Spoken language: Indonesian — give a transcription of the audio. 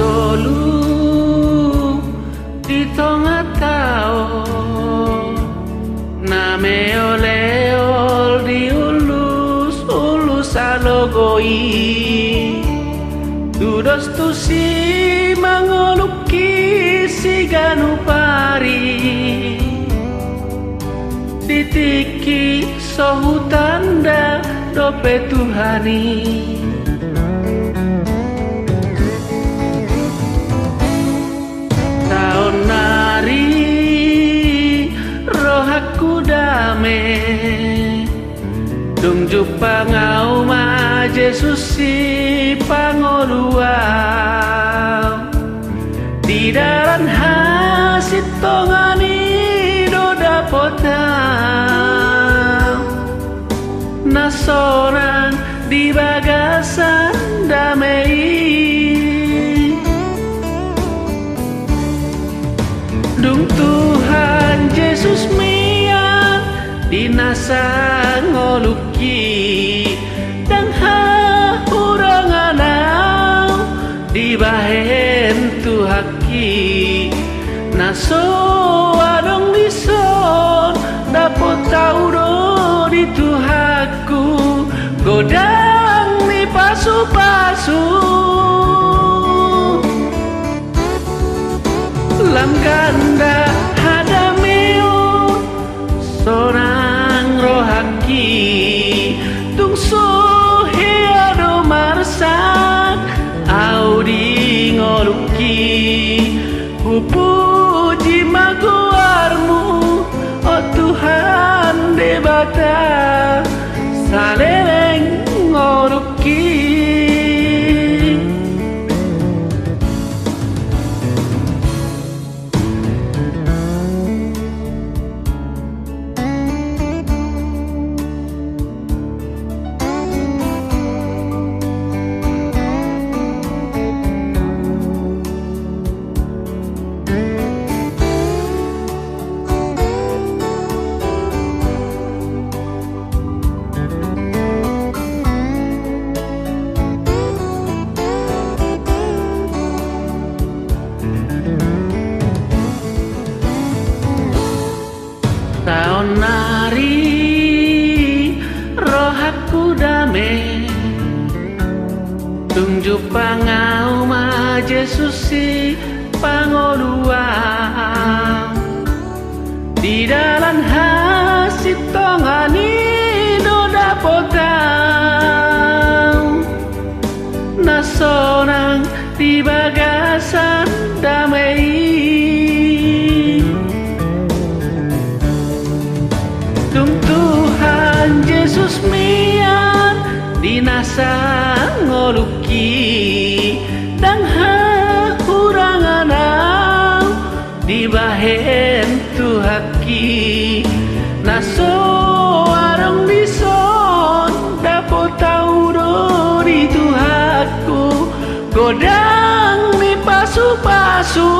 solu di tonga tao name oleol di ulus alogoi dudos tu si mangoluki si ganupari titiki sohutanda dope Tuhani tahun nari roh aku dame dung jupa ngau ma Yesus si pangoluau di dalam hasit tongani do dapotau na sorang di bagasan damai dung Tuhan Yesus mian dinasa ngoluki dan hahuranganau di bahen Tuhaki naso adong lison dapot tau do di Tuhaku godang ni pasu-pasu lam ganda hadameo sorang rohaki tung soheado marsak audi ngoluki puji maguarmu oh Tuhan debata saleleng ngoluki tahun nari roh aku dame tunjuk pangau ma Yesus si pangoluang di dalam hasit tongani do dapotau na sorang di bagasan damai dung Tuhan Yesus mian dinasa ngoluki dan hahuranganau di bahen Tuhaki naso arong bison dapot tau do di Tuhaku godang mi pasu-pasu